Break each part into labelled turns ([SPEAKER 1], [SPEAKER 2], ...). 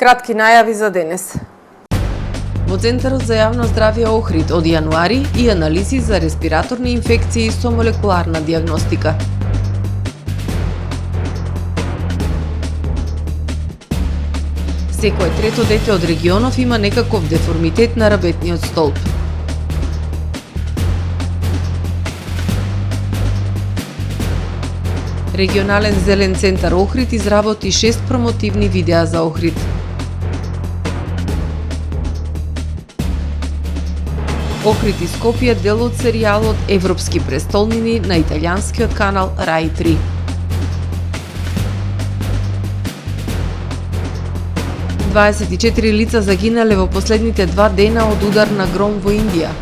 [SPEAKER 1] Кратки најави за денес.
[SPEAKER 2] Во Центарот за јавно здравје Охрид од јануари и анализи за респираторни инфекции со молекуларна дијагностика. Секое трето дете од регионов има некаков деформитет на рабетниот столб. Регионален зелен центар Охрид изработи 6 промотивни видеа за Охрид. Охрид и Скопје дел од серијалот Европски престолнини на италијанскиот канал Рај 3. Дваесет и 4 лица загинале во последните 2 дена од удар на гром во Индија.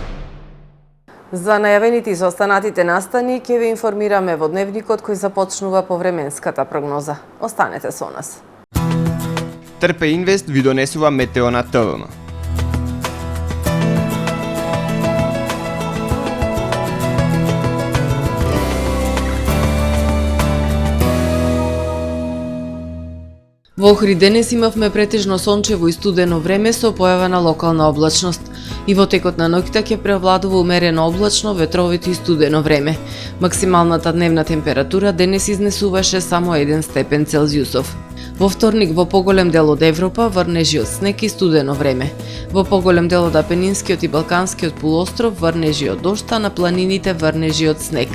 [SPEAKER 1] За најавените и останатите настани ќе ви информираме во дневникот кој започнува по временската прогноза. Останете со нас.
[SPEAKER 3] Трпе Инвест ви донесува метео на ТВМ.
[SPEAKER 2] Во Охрид денес имавме претежно сончево и студено време со појава на локална облачност. И во текот на ноќта ќе преовладува умерено облачно, ветровито и студено време. Максималната дневна температура денес изнесуваше само 1 степен Целзиусов. Во вторник во поголем дел од Европа врнежи од снег и студено време. Во поголем дел од Апенинскиот и Балканскиот полуостров врнежи од дожд, а на планините врнежи од снег.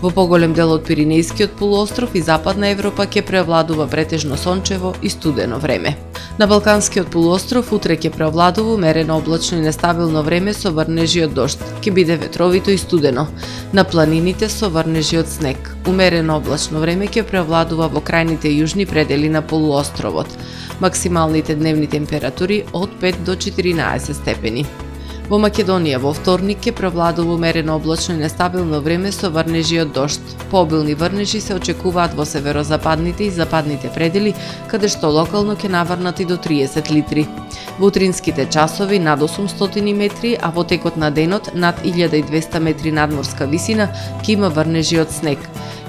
[SPEAKER 2] Во поголем дел од Пиринејскиот полуостров и Западна Европа ќе преовладува претежно сончево и студено време. На Балканскиот полуостров утре ќе преовладува умерено облачно и нестабилно време со врнежи од дожд. Ќе биде ветровито и студено. На планините со врнежи од снег. Умерено облачно време ќе преовладува во крајните јужни предели на полуостровот. Максималните дневни температури од 5 до 14 степени. Во Македонија во вторник ќе преовладува умерено облачно и нестабилно време со врнежи од дожд. Пообилни врнежи се очекуваат во северозападните и западните предели, каде што локално ќе наврнат и до 30 литри. Во утринските часови над 800 метри, а во текот на денот над 1200 метри надморска висина ќе има врнежи од снег.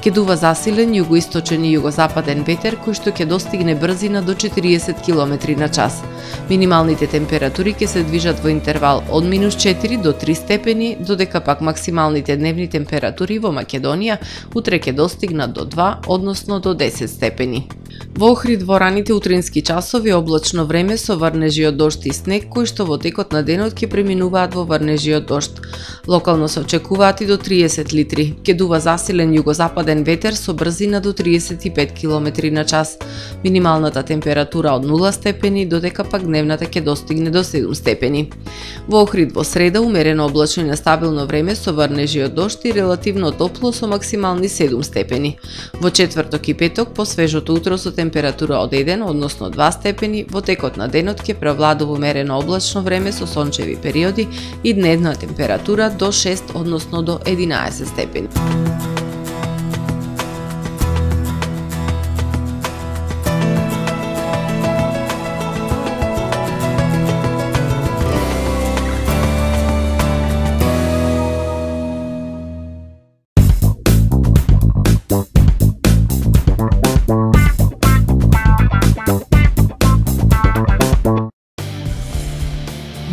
[SPEAKER 2] Ќе дува засилен југоисточен и југозападен ветер кој што ќе достигне брзина до 40 км на час. Минималните температури ќе се движат во интервал од -4 до 3 степени, додека пак максималните дневни температури во Македонија утре ќе достигнат до 2, односно до 10 степени. Во Охрид во раните утрински часови облачно време со врнежи од дожд и снег кои што во текот на денот ќе преминуваат во врнежи од дожд. Локално се очекуваат и до 30 литри. Ќе дува засилен југозападен ветер со брзина до 35 км на час. Минималната температура од 0 степени, додека пак дневната ќе достигне до 7 степени. Во Охрид во среда умерено облачно и нестабилно време со врнежи од дожд и релативно топло со максимални 7 степени. Во четврток и петок по свежото утро со температура од 1, односно 2 степени, во текот на денот ќе преовладува умерено облачно време со сончеви периоди и дневна температура до 6, односно до 11 степени.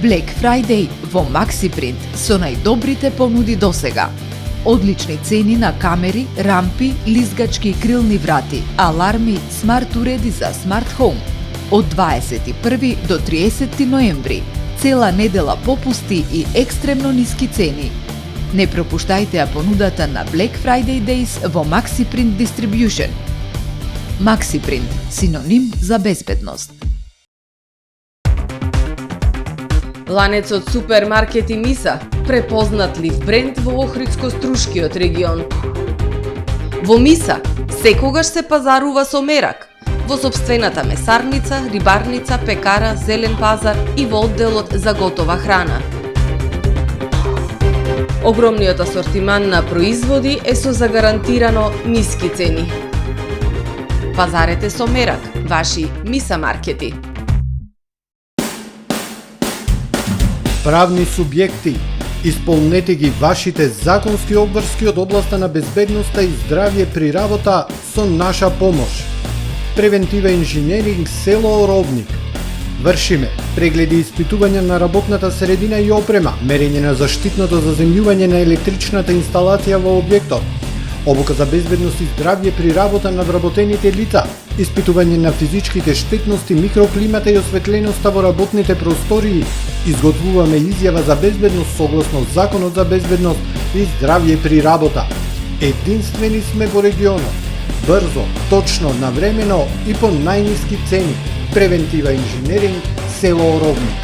[SPEAKER 4] Black Friday во Максипринт со најдобрите понуди досега. Одлични цени на камери, рампи, лизгачки и крилни врати, аларми, смарт уреди за смарт хоум. Од 21 до 30 ноември. Цела недела попусти и екстремно ниски цени. Не пропуштајте ја понудата на Black Friday Days во Максипринт Distribution. Максипринт, синоним за безбедност.
[SPEAKER 2] Ланецот супермаркети Миса, препознатлив бренд во Охридско-Струшкиот регион. Во Миса секогаш се пазарува со мерак. Во сопствената месарница, рибарница, пекара, зелен пазар и во одделот за готова храна. Огромниот асортиман на производи е со загарантирано ниски цени. Пазарете со мерак, ваши Миса маркети.
[SPEAKER 5] Правни субјекти, исполнете ги вашите законски обврски од областа на безбедноста и здравје при работа со наша помош. Превентива инженеринг село Оровник. Вршиме прегледи и испитувања на работната средина и опрема, мерење на заштитното заземљување на електричната инсталација во објектот, обука за безбедност и здравје при работа на вработените лица, испитување на физичките штетности, микроклимата и осветленоста во работните простории. Изготвуваме изјава за безбедност согласно Законот за безбедност и здравје при работа. Единствени сме во регионот. Брзо, точно, навремено и по најниски цени. Превентива инженеринг, село Оровник.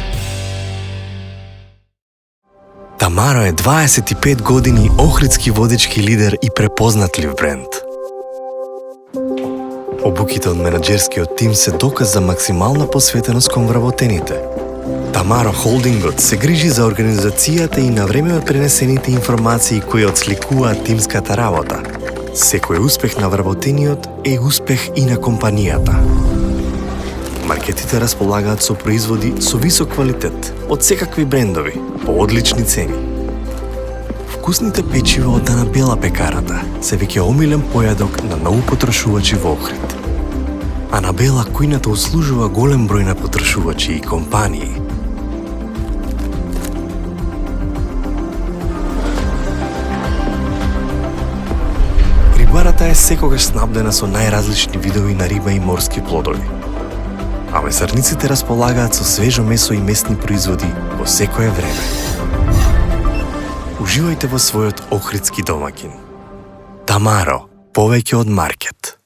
[SPEAKER 6] Тамаро е 25 години охридски водечки лидер и препознатлив бренд. Обуките од менаџерскиот тим се доказ за максимална посветеност кон вработените. Тамаро Холдингот се грижи за организацијата и на време од пренесените информации кои отсликуваат тимската работа. Секој успех на вработениот е успех и на компанијата. Маркетите располагаат со производи со висок квалитет од секакви брендови по одлични цени. Вкусните печива од Дана Бела пекарата се веќе омилен појадок на многу потрошувачи во Охрид. Анабела кујната услужува голем број на потрошувачи и компании. Рибарата е секогаш снабдена со најразлични видови на риба и морски плодови. А месарниците располагаат со свежо месо и месни производи во секое време. Уживајте во својот охридски домаќин. Тамаро, повеќе од маркет.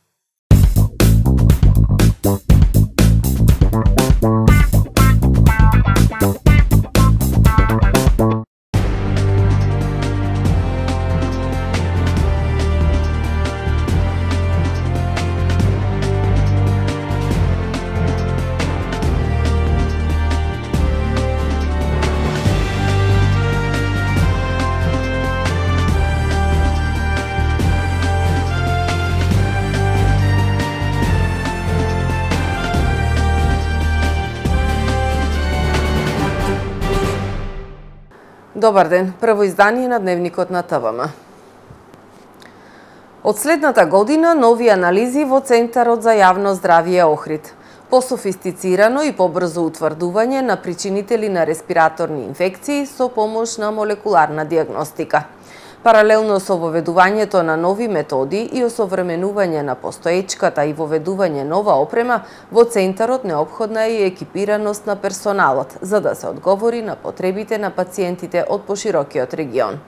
[SPEAKER 1] Добар ден, прво издание на Дневникот на ТВМ. Од следната година нови анализи во Центарот за јавно здравје Охрид. Пософистицирано и побрзо утврдување на причинители на респираторни инфекции со помош на молекуларна диагностика. Паралелно со воведувањето на нови методи и осовременување на постоечката и воведување нова опрема, во Центарот неопходна е и екипираност на персоналот, за да се одговори на потребите на пациентите од поширокиот регион.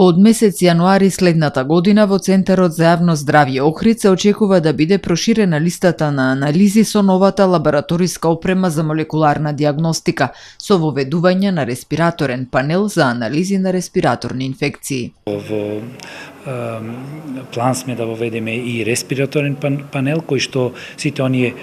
[SPEAKER 4] Од месец јануари следната година во Центарот за јавно здравје Охрид се очекува да биде проширена листата на анализи со новата лабораториска опрема за молекуларна диагностика, со воведување на респираторен панел за анализи на респираторни инфекции.
[SPEAKER 7] Во план сме да воведеме и респираторен панел, кој што сите оние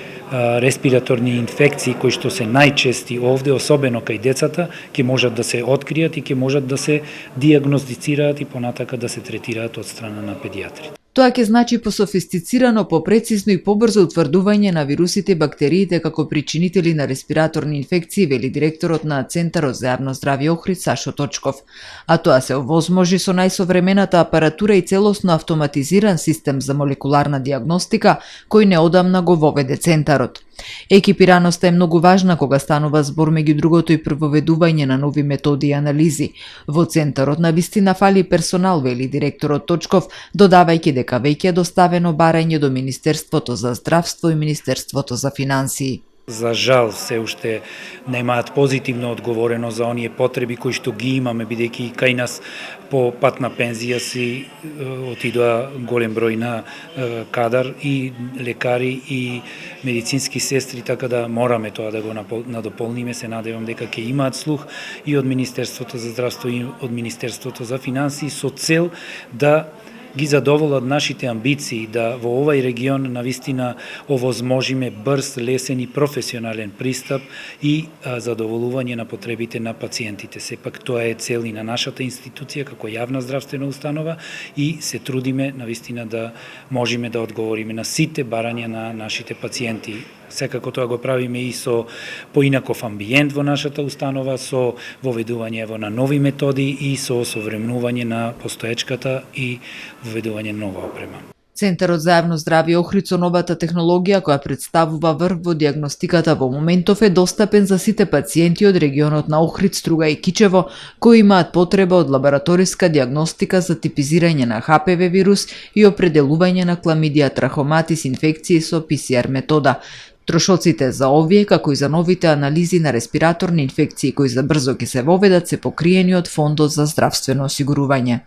[SPEAKER 7] респираторни инфекции кои што се најчести овде, особено кај децата, ќе можат да се откријат и ќе можат да се диагностицираат и понатака да се третираат од страна на педијатрите.
[SPEAKER 4] Тоа ќе значи пософистицирано, попрецизно и побрзо утврдување на вирусите и бактериите како причинители на респираторни инфекции, вели директорот на Центарот за јавно здравје Охрид Сашо Точков. А тоа се овозможи со најсовремената апаратура и целосно автоматизиран систем за молекуларна диагностика, кој неодамна го воведе Центарот. Екипираноста е многу важна кога станува збор меѓу другото и проведување на нови методи и анализи. Во Центарот навистина фали персонал, вели директорот Точков, додавајќи дека веќе е доставено барање до Министерството за здравство и Министерството за финансии.
[SPEAKER 7] За жал, се уште немаат позитивно одговорено за оние потреби кои што ги имаме, бидејќи кај нас по пат на пензија си отидоа голем број на кадар и лекари и медицински сестри, така да мораме тоа да го надополниме. Се надевам дека ќе имаат слух и од Министерството за здравство и од Министерството за финансии со цел да ги задоволат нашите амбиции, да во овај регион навистина овозможиме брз, лесен и професионален пристап и задоволување на потребите на пациентите. Сепак тоа е цел и на нашата институција како јавна здравствена установа и се трудиме навистина да можеме да одговориме на сите барања на нашите пациенти. Секако тоа го правиме и со поинаков амбиент во нашата установа, со воведување на нови методи и со осовременување на постоечката и воведување нова опрема.
[SPEAKER 4] Центарот за јавно здравје Охрид со новата технологија која представува врв во дијагностиката во моментов е достапен за сите пациенти од регионот на Охрид, Струга и Кичево кои имаат потреба од лабораториска дијагностика за типизирање на ХПВ вирус и определување на кламидија трахоматис инфекции со ПСР метода. Трошоците за овие, како и за новите анализи на респираторни инфекции кои за брзо ќе се воведат, се покриени од Фондот за здравствено осигурување.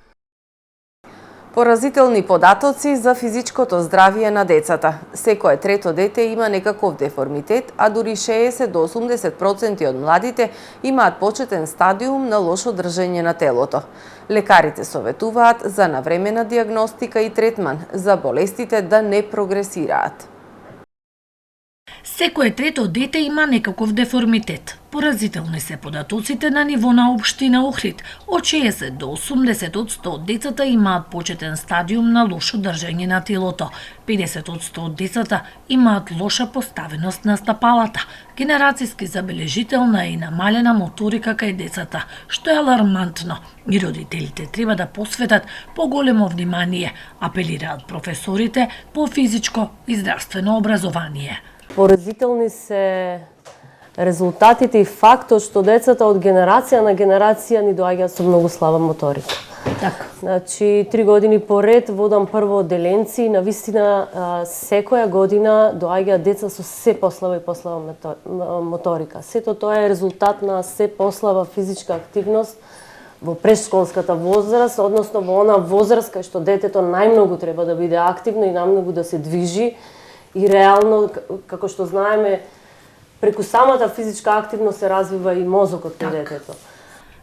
[SPEAKER 1] Поразителни податоци за физичкото здравје на децата. Секое трето дете има некаков деформитет, а дури 60 до 80% од младите имаат почетен стадиум на лошо држење на телото. Лекарите советуваат за навремена дијагностика и третман за болестите да не прогресираат.
[SPEAKER 8] Секое трето дете има некаков деформитет. Поразителни се податоците на ниво на општина Охрид. Од 60 до 80% од децата имаат почетен стадиум на лошо држење на телото. 50% од децата имаат лоша поставеност на стапалата. Генерацијски забележителна и намалена моторика кај децата, што е алармантно. И родителите треба да посветат поголемо внимание, апелираат професорите по физичко и здравствено образование.
[SPEAKER 9] Поразителни се резултатите и фактот што децата од генерација на генерација ни доаѓаат со многу слаба моторика.
[SPEAKER 8] Така.
[SPEAKER 9] Значи, 3 години поред водам прво одделенци и навистина секоја година доаѓаат деца со се послаба и послаба моторика. Сето тоа е резултат на се послаба физичка активност во прешколската возраст, односно во она возраст кај што детето најмногу треба да биде активно и најмногу да се движи. И реално, како што знаеме, преку самата физичка активност се развива и мозокот на детето.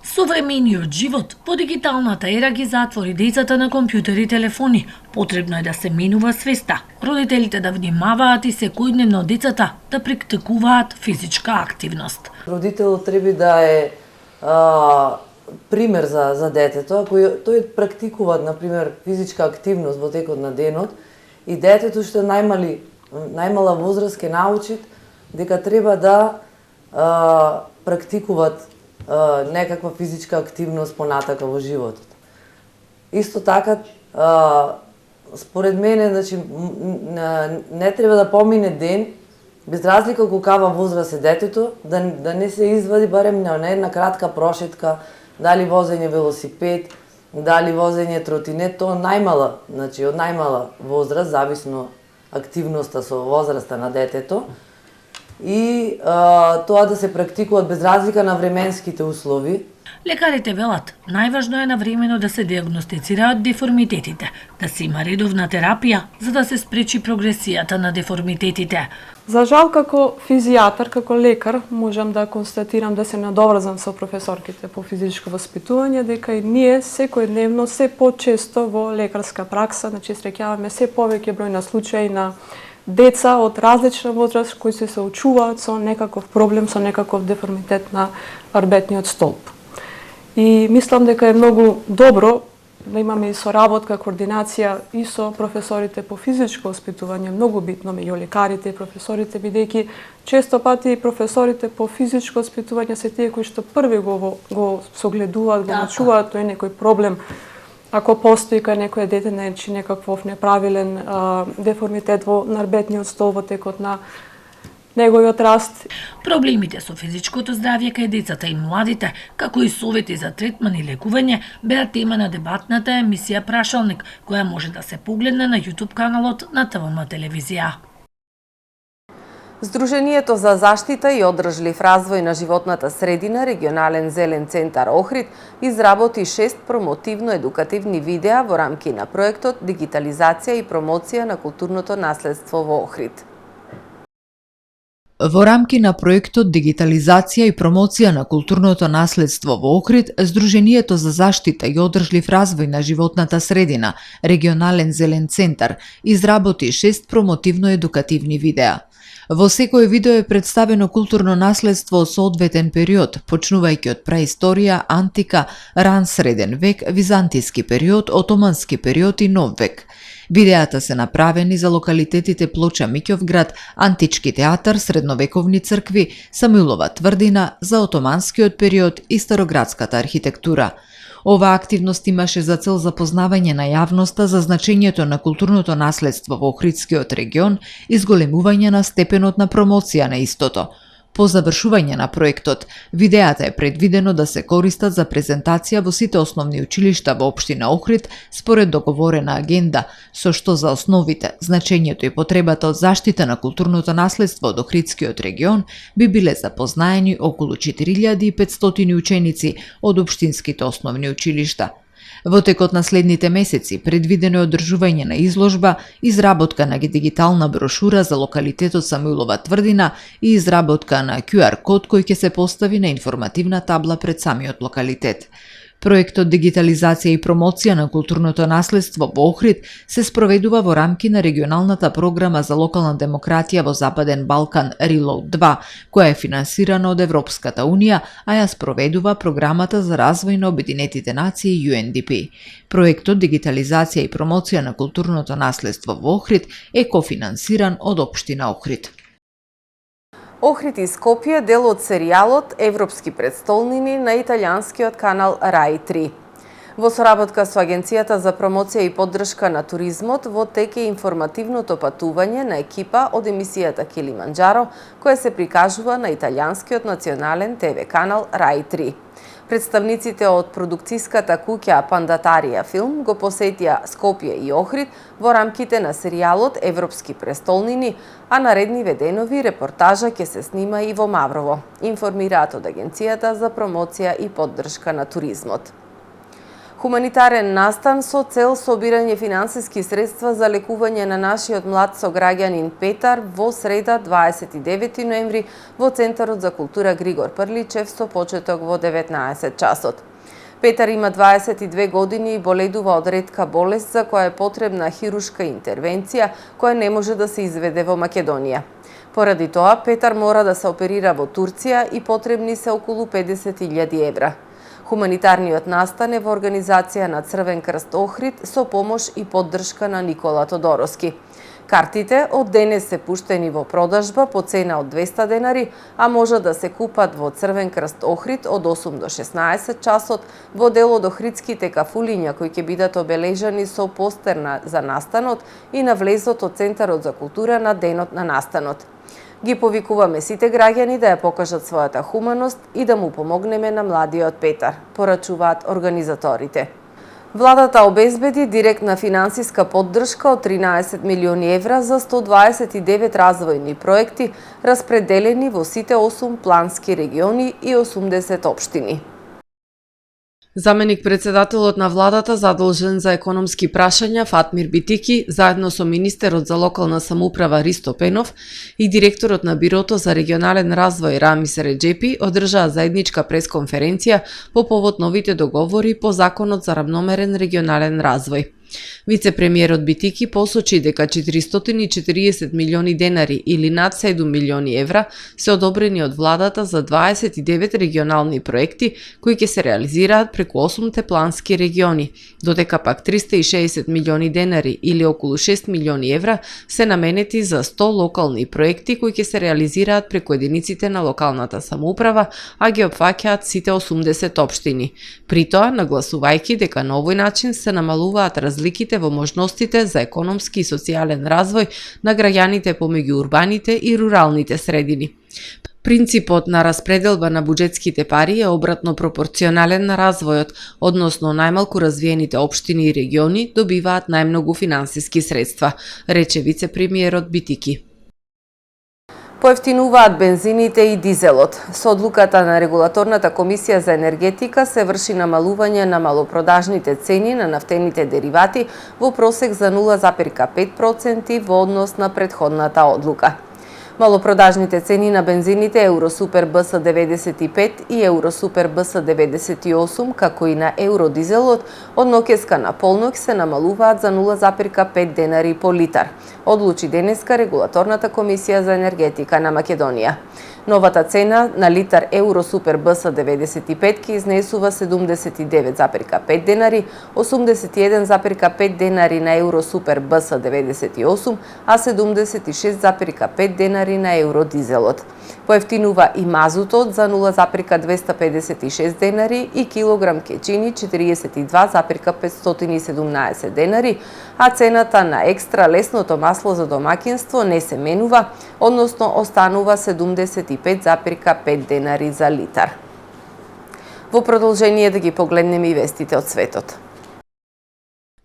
[SPEAKER 8] Современиот живот во дигиталната ера ги затвори децата на компјутери и телефони. Потребно е да се менува свеста. Родителите да внимаваат и секојдневно децата да практикуваат физичка активност.
[SPEAKER 10] Родителот треба да е пример за детето. Ако тој практикува, например, физичка активност во текот на денот, и детето што најмала возраст ќе научи дека треба да практикуваат некаква физичка активност понатака во животот. Исто така, според мене, значи, не треба да помине ден, без разлика колкава возраст е детето, да не се извади барем на една кратка прошетка, дали возење велосипед, дали возење тротинет, тоа најмала, значи од најмала возраст, зависно активноста со возраста на детето, и тоа да се практикуваат без разлика на временските услови.
[SPEAKER 8] Лекарите велат, најважно е навремено да се диагностицираат деформитетите, да се има редовна терапија за да се спречи прогресијата на деформитетите.
[SPEAKER 11] За жал, како физијатар, како лекар, можам да констатирам да се надоврзам со професорките по физичко воспитување, дека и ние секојдневно, се почесто во лекарска пракса, значи среќаваме се повеќе број на случаи на деца од различна возраст кои се соочуваат со некаков проблем, со некаков деформитет на арбетниот столб. И мислам дека е многу добро да имаме и соработка, координација и со професорите по физичко воспитување, многу битно меѓу лекарите и професорите, бидејќи често пати професорите по физичко воспитување се тие кои што први го согледуваат, го научуваат тој некој проблем. Ако постои кај некој дете некаков неправилен деформитет во нарбетниот стол во текот на неговиот раст.
[SPEAKER 8] Проблемите со физичкото здравје кај децата и младите, како и совети за третман и лекување, беа тема на дебатната емисија Прашалник, која може да се погледне на YouTube каналот на ТВМ телевизија.
[SPEAKER 1] Сдруженијето за заштита и одржлив развој на животната средина, регионален зелен центар Охрид, изработи 6 промотивно-едукативни видеа во рамки на проектот Дигитализација и промоција на културното наследство во Охрид.
[SPEAKER 4] Во рамки на проектот Дигитализација и промоција на културното наследство во Охрид, Сдруженијето за заштита и одржлив развој на животната средина, регионален зелен центар, изработи 6 промотивно-едукативни видеа. Во секој видео е представено културно наследство од соодветен период, почнувајќи од праисторија, антика, ран среден век, византиски период, отомански период и нов век. Видеата се направени за локалитетите Плоча Миќовград, Антички театар, средновековни цркви, Самуилова тврдина, за отоманскиот период и староградската архитектура. Оваа активност имаше за цел запознавање на јавноста за значењето на културното наследство во Охридскиот регион и зголемување на степенот на промоција на истото. По завршување на проектот, видеата е предвидено да се користат за презентација во сите основни училишта во општина Охрид според договорена агенда, со што за основите, значењето и потребата од заштита на културното наследство од Охридскиот регион би биле запознаени околу 4500 ученици од општинските основни училишта. Во текот на следните месеци предвидено е одржување на изложба, изработка на дигитална брошура за локалитетот Самуилова тврдина и изработка на QR код кој ќе се постави на информативна табла пред самиот локалитет. Проектот Дигитализација и промоција на културното наследство во Охрид се спроведува во рамки на регионалната програма за локална демократија во Западен Балкан Reload 2, која е финансирана од Европската Унија, а ја спроведува програмата за развој на Обединетите нации UNDP. Проектот Дигитализација и промоција на културното наследство во Охрид е кофинансиран од општина Охрид.
[SPEAKER 1] Охрид и Скопје дел од серијалот Европски престолнини на италијанскиот канал Rai 3. Во соработка со Агенцијата за промоција и поддршка на туризмот во тек е информативното патување на екипа од емисијата Килиманџаро, која се прикажува на италијанскиот национален ТВ канал Rai 3. Представниците од продукцијската куќа Пандатарија филм го посетија Скопје и Охрид во рамките на серијалот Европски престолнини, а наредниве денови репортажа ќе се снима и во Маврово, информираат од Агенцијата за промоција и поддршка на туризмот. Хуманитарен настан со цел собирање финансиски средства за лекување на нашиот млад сограѓанин Петар во среда 29 ноември во Центарот за култура Григор Прличев со почеток во 19 часот. Петар има 22 години и боледува од ретка болест за која е потребна хирушка интервенција која не може да се изведе во Македонија. Поради тоа, Петар мора да се оперира во Турција и потребни се околу 50.000 евра. Хуманитарниот настан е во организација на Црвен крст Охрид со помош и поддршка на Никола Тодороски. Картите од денес се пуштени во продажба по цена од 200 денари, а може да се купат во Црвен крст Охрид од 8 до 16 часот во дел од охридските кафулиња кои ќе бидат обележани со постер за настанот и на влезот од Центарот за култура на денот на настанот. Ги повикуваме сите граѓани да ја покажат својата хуманост и да му помогнеме на младиот Петар, порачуваат организаторите. Владата обезбеди директна финансиска поддршка од 13 милиони евра за 129 развојни проекти, распределени во сите 8 плански региони и 80 општини.
[SPEAKER 2] Заменик председателот на владата задолжен за економски прашања Фатмир Битики, заедно со министерот за локална самоуправа Ристо Пенов и директорот на Бирото за регионален развој Рамис Реджепи одржаа заедничка пресконференција по повод новите договори по Законот за равномерен регионален развој. Вице-премиерот Битики посочи дека 440 милиони денари или над 7 милиони евра се одобрени од владата за 29 регионални проекти кои ќе се реализираат преку 8 плански региони, додека пак 360 милиони денари или околу 6 милиони евра се наменети за 100 локални проекти кои ќе се реализираат преку единиците на локалната самоуправа, а ги опфаќаат сите 80 општини. При тоа нагласувајќи дека на овој начин се намалуваат разликите во можностите за економски и социјален развој на граѓаните помеѓу урбаните и руралните средини. Принципот на распределба на буџетските пари е обратно пропорционален на развојот, односно најмалку развиените општини и региони добиваат најмногу финансиски средства, рече вице-премиерот Битики.
[SPEAKER 1] Поевтинуваат бензините и дизелот. Со одлуката на Регулаторната комисија за енергетика се врши намалување на малопродажните цени на нафтените деривати во просек за 0,5% во однос на претходната одлука. Малопродажните цени на бензините Евросупер БС 95 и Евросупер БС 98, како и на Евродизелот, од ноќеска на полноќ се намалуваат за 0,5 денари по литар, одлучи денеска Регулаторната комисија за енергетика на Македонија. Новата цена на литар Евро Супер БС 95 ки изнесува 79,5 денари, 81,5 денари на Евро Супер БС 98, а 76,5 денари на Евро дизелот. Поевтинува и мазутот за 0,256 денари и килограм кечини 42,517 денари, а цената на екстра лесното масло за домаќинство не се менува, односно останува 75,5 денари за литар. Во продолжение да ги погледнеме и вестите од светот.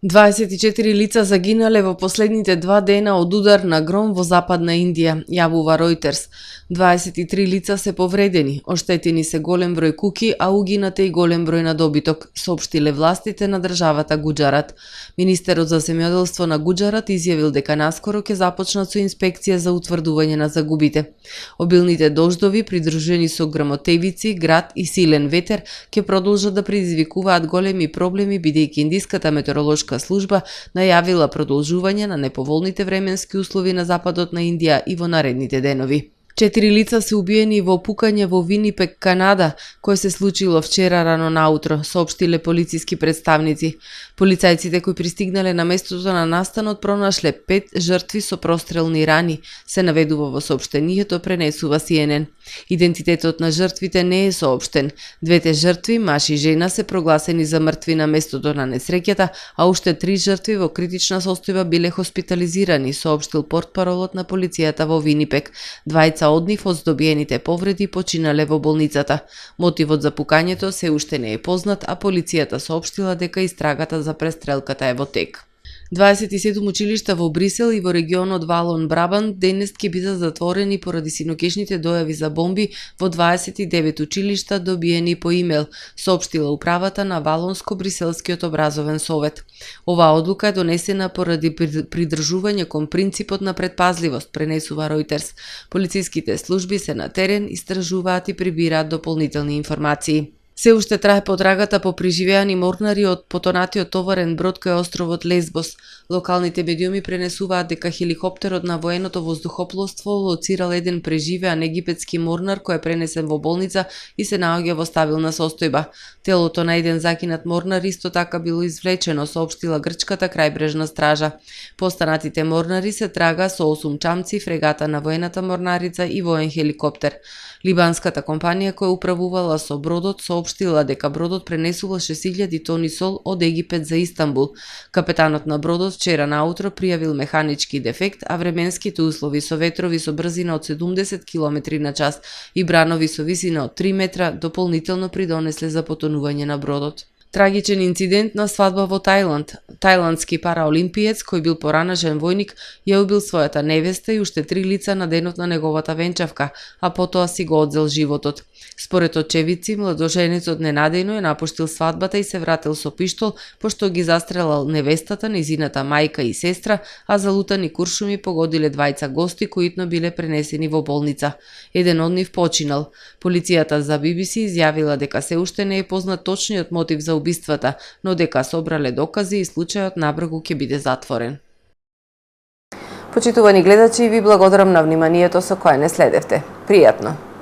[SPEAKER 2] 24 лица загинале во последните 2 дена од удар на гром во западна Индија, јавува Reuters. 23 лица се повредени, оштетени се голем број куќи, а угинате и голем број на добиток, соопштиле властите на државата Гуџарат. Министерот за земјоделство на Гуџарат изјавил дека наскоро ќе започнат со инспекција за утврдување на загубите. Обилните дождови, придружени со грмотевици, град и силен ветер, ќе продолжат да предизвикуваат големи проблеми, бидејќи индиската метеоролошка служба најавила продолжување на неповолните временски услови на западот на Индија и во наредните денови. 4 лица се убиени во пукање во Винипек, Канада, кој се случило вчера рано наутро, соопштиле полициски представници. Полицајците кои пристигнале на местото на настанот пронашле 5 жртви со прострелни рани, се наведува во соопштението, пренесува CNN. Идентитетот на жртвите не е соопштен. Двете жртви, маж и жена, се прогласени за мртви на местото на несреќата, а уште 3 жртви во критична состојба биле хоспитализирани, соопштил портпаролот на полицијата во Винипек. Двајца од нив од здобиените повреди починале во болницата. Мотивот за пукањето се уште не е познат, а полицијата соопштила дека истрагата за престрелката е во тек. 27 училишта во Брисел и во регионот Валон Брабант денес ќе бидат затворени поради синокешните дојави за бомби во 29 училишта добиени по имејл, соопштила управата на Валонско-Бриселскиот образовен совет. Оваа одлука е донесена поради придржување кон принципот на предпазливост, пренесува Reuters. Полициските служби се на терен, истражуваат и прибираат дополнителни информации. Се уште трае потрагата по преживеани морнари од потонатиот товарен брод кој е островот Лесбос. Локалните медиуми пренесуваат дека хеликоптерот на военото воздухопловство лоцирал еден преживеан египетски морнар кој е пренесен во болница и се наоѓа во стабилна состојба. Телото на еден загинат морнар исто така било извлечено, соопштила грчката крајбрежна стража. Постанатите морнари се трага со 8 чамци, фрегата на воената морнарица и воен хеликоптер. Либанската компанија која управувала со бродот соопштила дека бродот пренесува 6000 тони сол од Египет за Истанбул. Капетанот на бродот вчера наутро пријавил механички дефект, а временските услови со ветрови со брзина од 70 км на час и бранови со висина од 3 метра дополнително придонесле за потонување на бродот. Трагичен инцидент на свадба во Тајланд. Тајландски параолимпиец, кој бил поранажен војник, ја убил својата невеста и уште 3 лица на денот на неговата венчавка, а потоа си го одзел животот. Според очевидци, младоженецот ненадејно е напуштил свадбата и се вратил со пиштол, пошто ги застрелал невестата, незината мајка и сестра, а залутани куршуми погодиле двајца гости кои итно биле пренесени во болница. Еден од нив починал. Полицијата за BBC изјавила дека се уште не е познат точниот мотив за убиствата, но дека собрале докази и случајот набрзо ќе биде затворен.
[SPEAKER 1] Почитувани гледачи, ви благодарам на вниманието со кое не следевте. Пријатно!